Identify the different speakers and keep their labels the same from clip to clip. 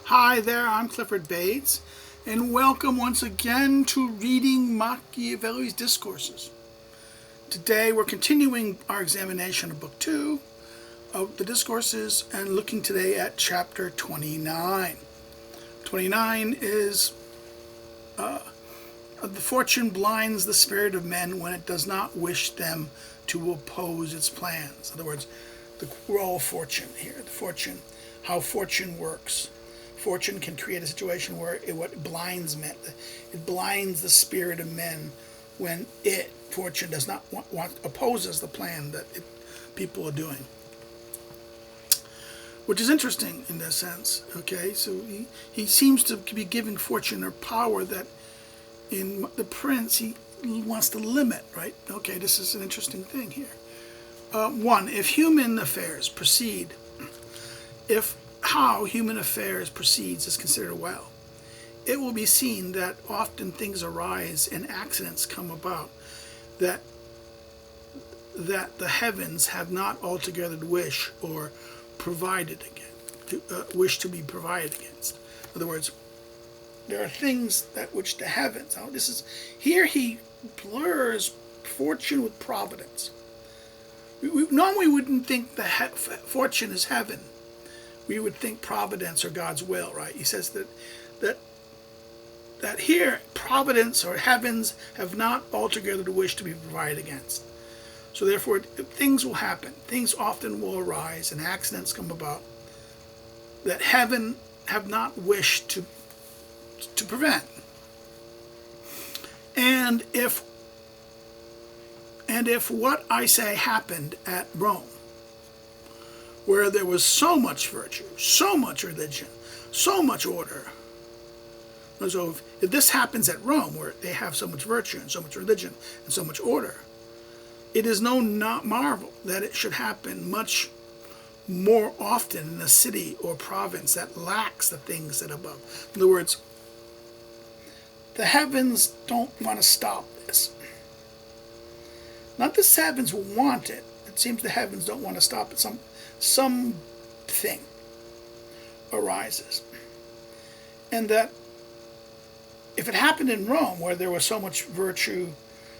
Speaker 1: Hi there, I'm Clifford Bates, and welcome once again to reading Machiavelli's Discourses. Today we're continuing our examination of Book 2 of the Discourses and looking today at chapter 29. 29 is the fortune blinds the spirit of men when it does not wish them to oppose its plans. In other words, the role of fortune here, the fortune, how fortune works. Fortune can create a situation where what blinds men, it blinds the spirit of men when fortune does not opposes the plan that people are doing. Which is interesting in that sense, okay? So he seems to be giving fortune a power that in the prince he wants to limit, right? Okay, this is an interesting thing here. One, if human affairs proceed, how human affairs proceeds is considered well, it will be seen that often things arise and accidents come about that the heavens have not altogether wished or provided against, wish to be provided against. In other words, there are things that which the heavens. Now this is here he blurs fortune with providence. We normally wouldn't think that fortune is heaven. We would think providence or God's will, right? He says that here providence or heavens have not altogether the wish to be provided against. So therefore things will happen. Things often will arise and accidents come about that heaven have not wished to prevent. And if what I say happened at Rome, where there was so much virtue, so much religion, so much order. So if this happens at Rome, where they have so much virtue and so much religion and so much order, it is no marvel that it should happen much more often in a city or province that lacks the things that above. In other words, the heavens don't want to stop this. Not the heavens want it. It seems the heavens don't want to stop it. Something arises. And that if it happened in Rome, where there was so much virtue,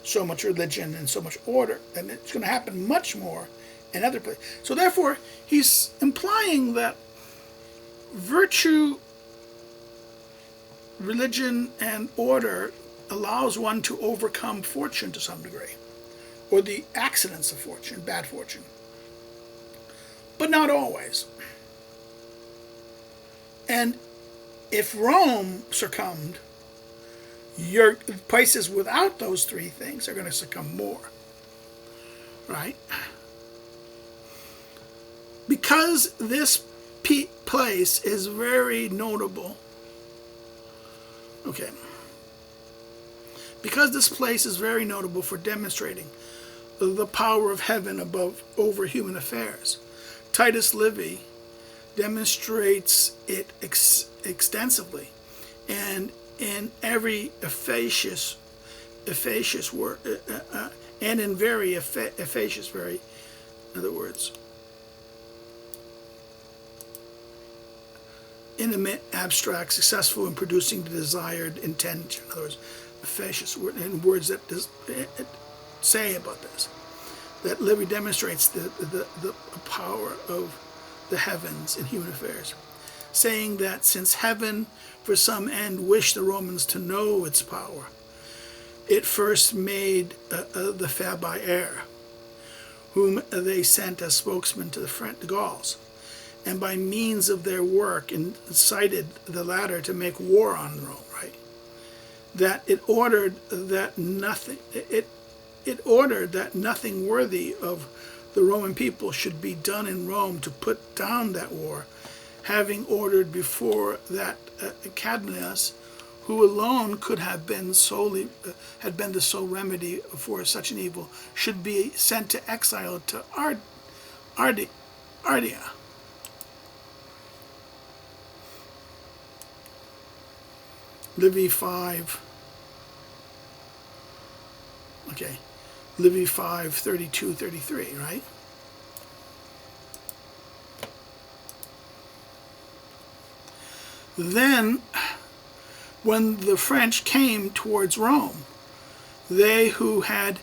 Speaker 1: so much religion, and so much order, then it's going to happen much more in other places. So therefore, he's implying that virtue, religion, and order allows one to overcome fortune to some degree, or the accidents of fortune, bad fortune. But not always. And if Rome succumbed, your places without those three things are going to succumb more. Right? Because this place is very notable. Okay. Because this place is very notable for demonstrating the power of heaven over human affairs, Titus Livy demonstrates it extensively, and in every efficacious word, and in very efficacious, in other words, intimate, abstract, successful in producing the desired intention. In other words, efficacious in words that say about this. That Livy demonstrates the power of the heavens in human affairs, saying that since heaven for some end wished the Romans to know its power, it first made the Fabii, whom they sent as spokesmen to the Gauls, and by means of their work incited the latter to make war on Rome, right? That it ordered that nothing worthy of the Roman people should be done in Rome to put down that war, having ordered before that Cadmus, who alone could have been had been the sole remedy for such an evil, should be sent to exile to Ardea. Livy 5. Okay. Livy 5, 32, 33, right? Then, when the French came towards Rome, they who had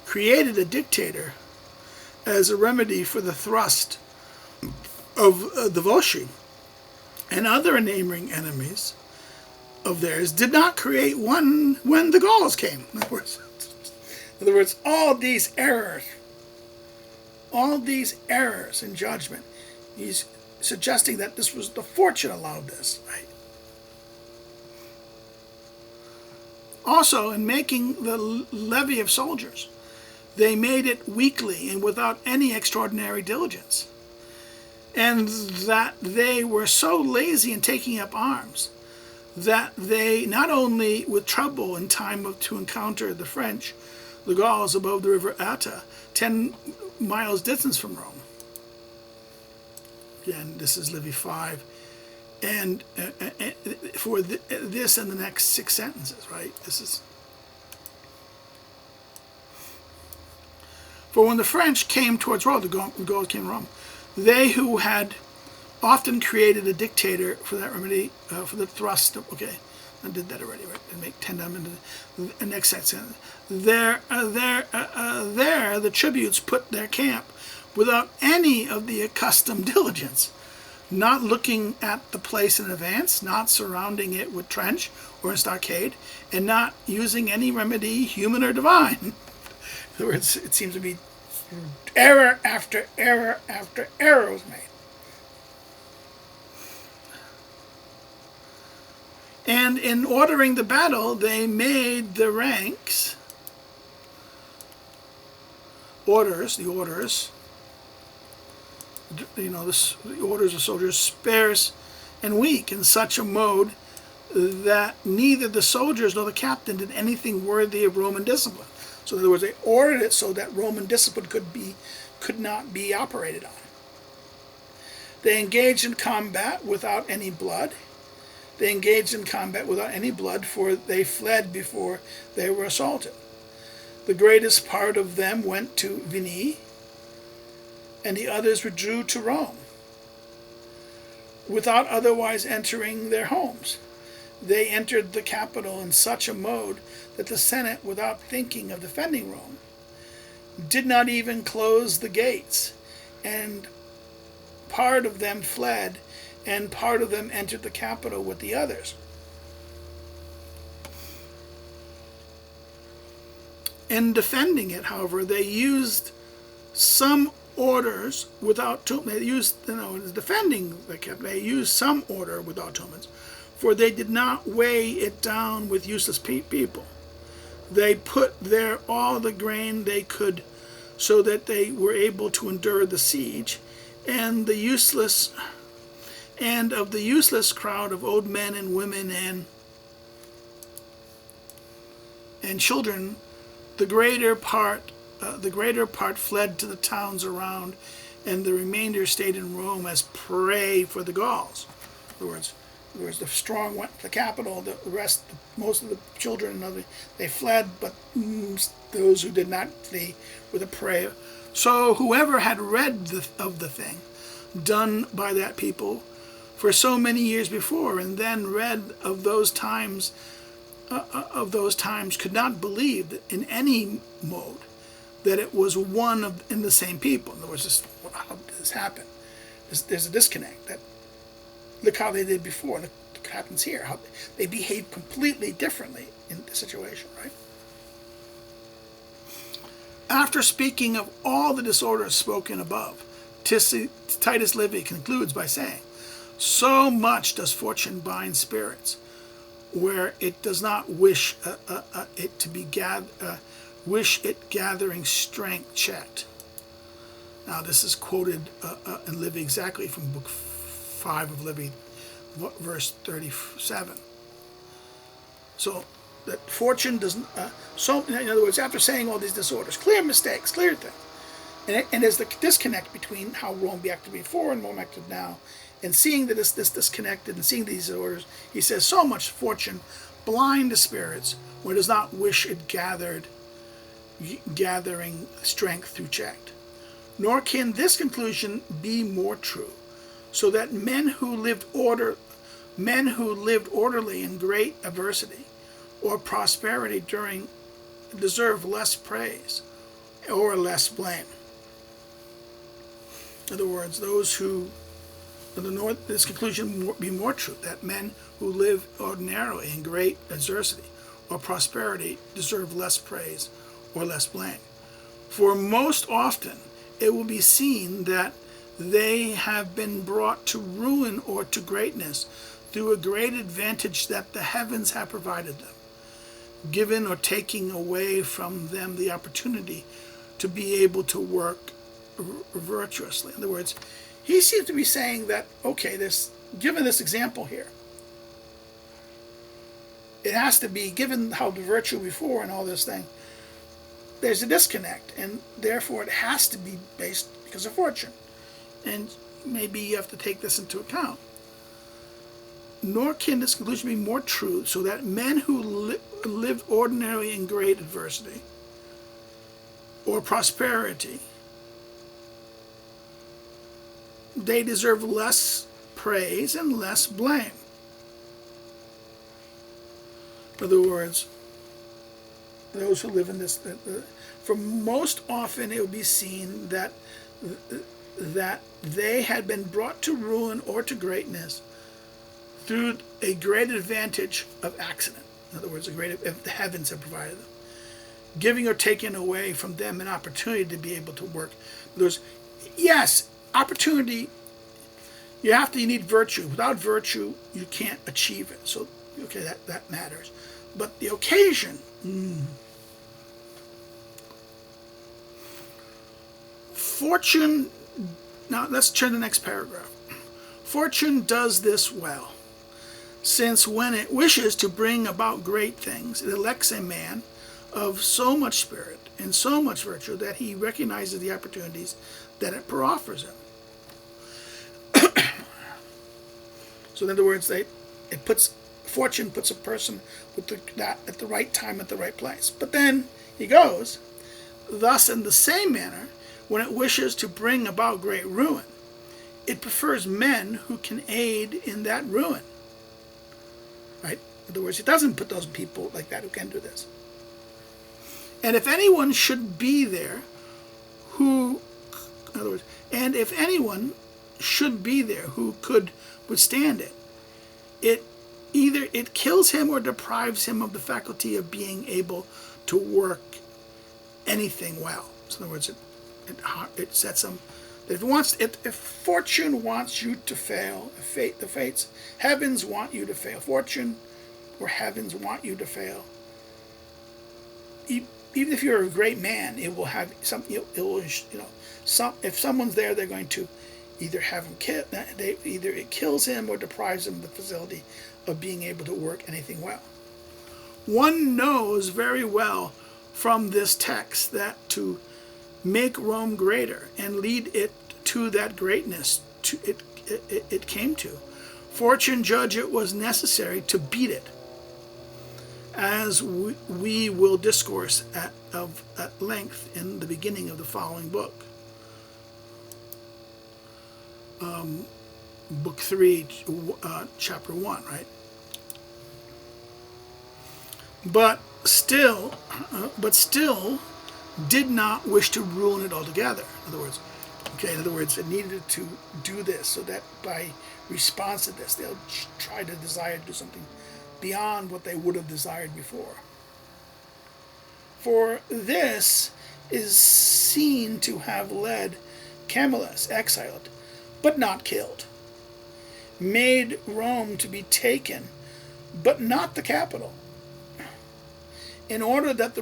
Speaker 1: created a dictator as a remedy for the thrust of the Volsci and other neighboring enemies of theirs did not create one when the Gauls came. In other words, all these errors in judgment, he's suggesting that this was the fortune allowed this, right? Also, in making the levy of soldiers, they made it weakly and without any extraordinary diligence, and that they were so lazy in taking up arms that they not only with trouble in time to encounter the French, the Gauls above the river Atta, 10 miles distance from Rome. Again, this is Livy 5. And for this and the next 6 sentences, right? This is. For when the French came towards Rome, the Gauls came to Rome, they who had often created a dictator for that remedy, for the thrust of, okay, I did that already, right? And make 10 them into the next sentence. There, the tributes put their camp without any of the accustomed diligence, not looking at the place in advance, not surrounding it with trench or a stockade, and not using any remedy, human or divine. In other words, it seems to be error after error after error was made. And in ordering the battle, they made the ranks, the orders, the orders of soldiers sparse and weak in such a mode that neither the soldiers nor the captain did anything worthy of Roman discipline. So in other words, they ordered it so that Roman discipline could not be operated on. They engaged in combat without any blood. For they fled before they were assaulted. The greatest part of them went to Vigny, and the others withdrew to Rome, without otherwise entering their homes. They entered the capital in such a mode that the Senate, without thinking of defending Rome, did not even close the gates, and part of them fled, and part of them entered the capital with the others. In defending it, however, they used some orders without tumults. They used, they used some order without tumults, for they did not weigh it down with useless people. They put there all the grain they could, so that they were able to endure the siege, and of the useless crowd of old men and women and children, the greater part fled to the towns around, and the remainder stayed in Rome as prey for the Gauls. In other words, the strong went to the capital. The rest, most of the children, they fled, but those who did not flee were the prey. So whoever had read of the thing done by that people for so many years before, and then read of those times, could not believe that in any mode that it was one in the same people. In other words, how did this happen? There's a disconnect. That look how they did before. Look what happens here. How they behave completely differently in the situation, right? After speaking of all the disorders spoken above, Titus Livy concludes by saying, "So much does fortune bind spirits, where it does not wish wish it gathering strength checked." Now this is quoted in Livy exactly from book 5 of Livy, verse 37. So that fortune doesn't. In other words, after saying all these disorders, clear mistakes, clear things, and there's the disconnect between how Rome acted before and Rome acted now, and seeing that this disconnected and seeing these disorders, he says, so much fortune blind the spirits, where it does not wish it gathering strength through checked. Nor can this conclusion be more true, so that men who lived men who lived orderly in great adversity or prosperity deserve less praise or less blame. In other words, this conclusion would be more true, that men who live ordinarily in great adversity or prosperity deserve less praise or less blame. For most often it will be seen that they have been brought to ruin or to greatness through a great advantage that the heavens have provided them, given or taking away from them the opportunity to be able to work virtuously. In other words, he seems to be saying that, okay, given this example here, it has to be, given how the virtue before and all this thing, there's a disconnect, and therefore it has to be based because of fortune. And maybe you have to take this into account. Nor can this conclusion be more true, so that men who lived ordinarily in great adversity or prosperity, they deserve less praise and less blame. In other words, those who live in this, for most often it will be seen that they had been brought to ruin or to greatness through a great advantage of accident. In other words, the heavens have provided them, giving or taking away from them an opportunity to be able to work. Yes, opportunity. You need virtue. Without virtue, you can't achieve it. So, okay, that matters. But the occasion. Fortune. Now let's turn to the next paragraph. Fortune does this well, since when it wishes to bring about great things, it elects a man of so much spirit and so much virtue that he recognizes the opportunities that it proffers him. So in other words, fortune puts a person at the right time at the right place. But then he goes, thus in the same manner, when it wishes to bring about great ruin, it prefers men who can aid in that ruin. Right? In other words, it doesn't put those people like that who can do this. And if anyone should be there who could withstand it, either it kills him or deprives him of the faculty of being able to work anything well. So in other words, it sets him. If fortune wants you to fail, the heavens want you to fail. Fortune or heavens want you to fail. Even if you're a great man, it will have some. If someone's there, they're going to either have him killed. Either it kills him or deprives him of the facility of being able to work anything well. One knows very well from this text that to make Rome greater and lead it to that greatness it came to, fortune judged it was necessary to beat it, as we will discourse at length in the beginning of the following book. Book 3, chapter 1, right? But still did not wish to ruin it altogether. In other words, it needed to do this so that by response to this, they'll try to desire to do something beyond what they would have desired before. For this is seen to have led Camillus, exiled, but not killed, made Rome to be taken, but not the capital, in order that the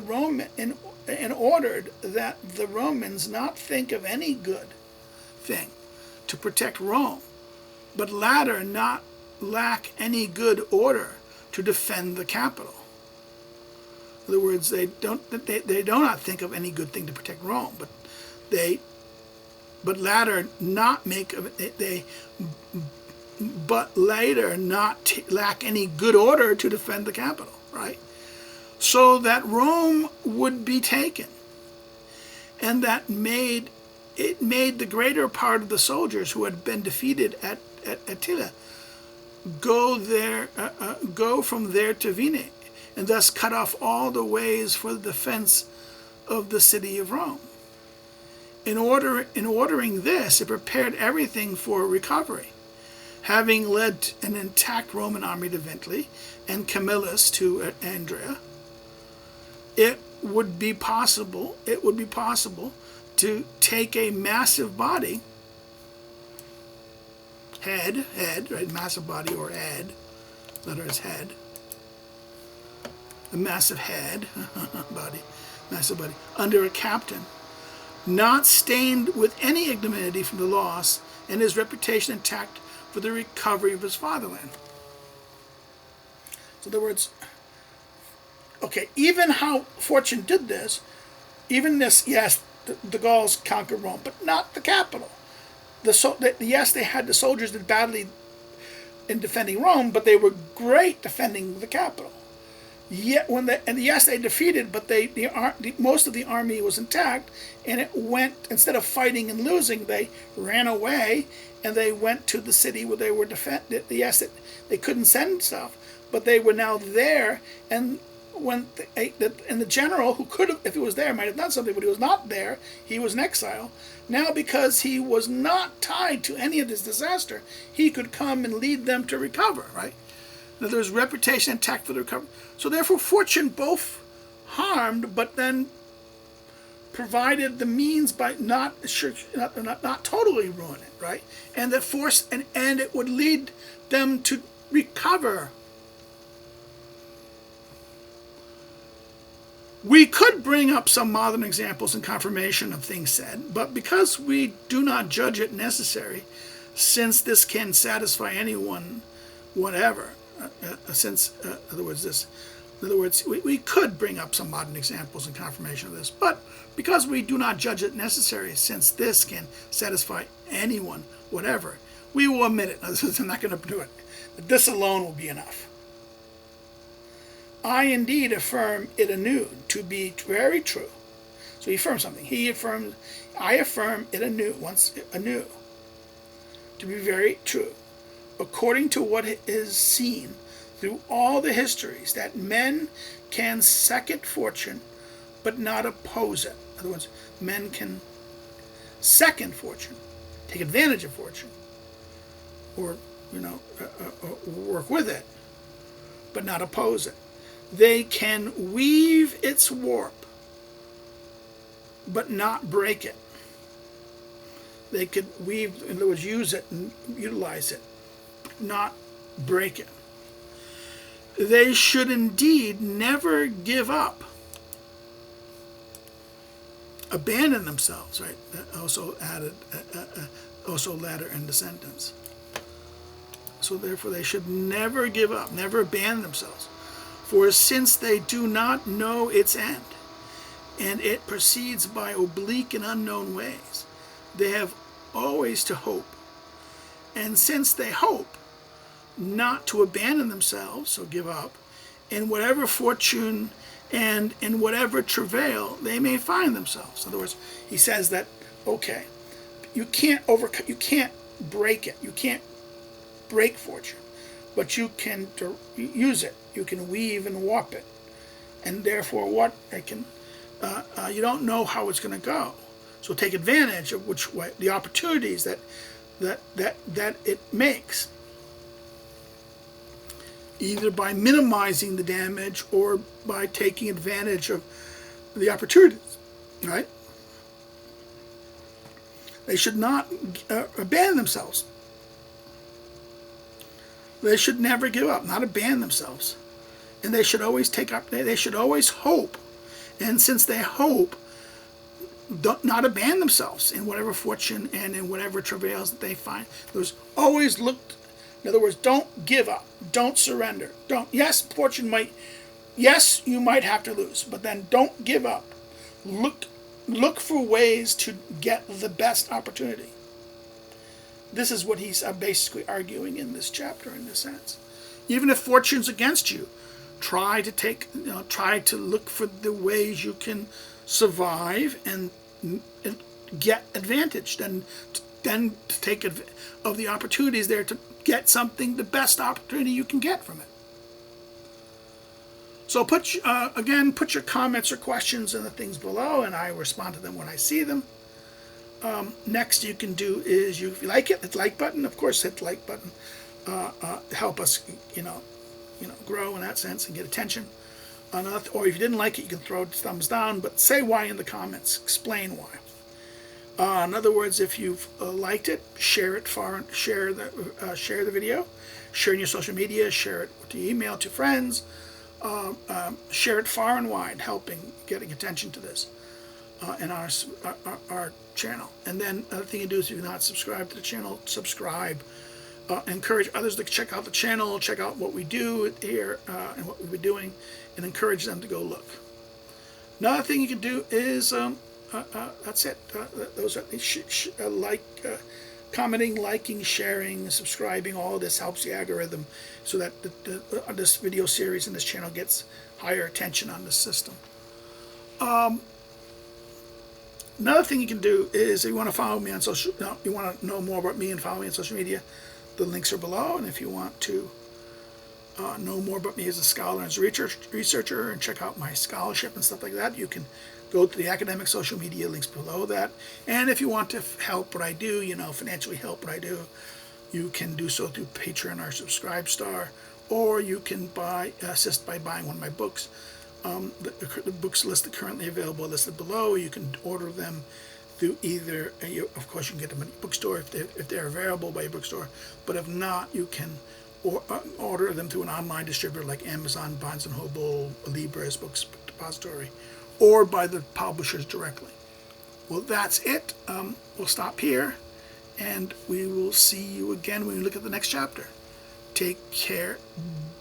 Speaker 1: Romans not think of any good thing to protect Rome, but latter not lack any good order to defend the capital. In other words, they do not think of any good thing to protect Rome, but latter not lack any good order to defend the capital, right? So that Rome would be taken, and that made the greater part of the soldiers who had been defeated at Attila go from there to Vine, and thus cut off all the ways for the defense of the city of Rome. In ordering this, it prepared everything for recovery. Having led an intact Roman army to Ventli and Camillus to Andria, it would be possible to take a massive body, head, right, massive body or head, letter is head, a massive head, massive body, under a captain, not stained with any ignominy from the loss, and his reputation intact for the recovery of his fatherland. So in other words, okay, even how Fortune did this, even this, yes, the Gauls conquered Rome, but not the capital. Yes, they had the soldiers did badly in defending Rome, but they were great defending the capital. Yet yes, they defeated, but most of the army was intact, and it went, instead of fighting and losing, they ran away, and they went to the city where they were defended. Yes, they couldn't send stuff, but they were now there, and the general, who could have, if he was there, might have done something, but he was not there. He was in exile. Now, because he was not tied to any of this disaster, he could come and lead them to recover, right? Now, there's reputation intact for the recovery. So therefore, Fortune both harmed, but then provided the means by not totally ruin it, right? And that force, and it would lead them to recover. We could bring up some modern examples in confirmation of things said, but because we do not judge it necessary, since this can satisfy anyone, whatever, we could bring up some modern examples in confirmation of this, but because we do not judge it necessary, since this can satisfy anyone, whatever, we will omit it. I'm not going to do it. This alone will be enough. I indeed affirm it anew to be very true. So he affirms something. I affirm it anew, to be very true, according to what is seen through all the histories, that men can second fortune, but not oppose it. In other words, men can second fortune, take advantage of fortune, or work with it, but not oppose it. They can weave its warp, but not break it. They could weave, in other words, use it and utilize it, not break it. They should indeed never give up, abandon themselves, right? Also added, also latter in the sentence. So therefore they should never give up, never abandon themselves. For since they do not know its end, and it proceeds by oblique and unknown ways, they have always to hope. And since they hope not to abandon themselves, so give up, in whatever fortune and in whatever travail they may find themselves. In other words, he says that, okay, you can't break it. You can't break fortune, but you can use it. You can weave and warp it, and therefore you don't know how it's going to go. So take advantage of the opportunities that it makes, either by minimizing the damage or by taking advantage of the opportunities. Right? They should not abandon themselves. They should never give up, not abandon themselves. And they should always they should always hope. And since they hope, not abandon themselves in whatever fortune and in whatever travails that they find. There's always looked, in other words, don't give up. Don't surrender. Yes, you might have to lose, but then don't give up. Look for ways to get the best opportunity. This is what he's basically arguing in this chapter, in this sense. Even if fortune's against you, try to look for the ways you can survive and get advantage. Then to take of the opportunities there to get something, the best opportunity you can get from it. So put your comments or questions in the things below, and I respond to them when I see them. Next you can do is, if you like it, hit the like button. Of course, hit the like button. Help us, grow in that sense and get attention. Or if you didn't like it, you can throw thumbs down, but say why in the comments. Explain why. In other words, if you've liked it, share it share the video, share in your social media, share it to email to friends, share it far and wide, helping getting attention to this in our channel. And then the other thing you do is, if you're not subscribed to the channel, subscribe. Encourage others to check out the channel, check out what we do here and what we've been doing, and encourage them to go look. Another thing you can do is, that's it. Those are commenting, liking, sharing, subscribing. All this helps the algorithm so that this video series and this channel gets higher attention on the system. Another thing you can do is, if you want to follow me on you want to know more about me and follow me on social media, the links are below. And if you want to know more about me as a scholar and as a researcher and check out my scholarship and stuff like that, you can go to the academic social media links below that. And if you want to help what I do, financially help what I do, you can do so through Patreon or Subscribe Star, or you can assist by buying one of my books. The books listed currently available are listed below. You can order them through either, of course you can get them at a bookstore if they're available by a bookstore, but if not, you can order them through an online distributor like Amazon, Barnes & Noble, Libris Books Depository, or by the publishers directly. Well, that's it. We'll stop here, and we will see you again when we look at the next chapter. Take care.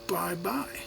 Speaker 1: Bye-bye.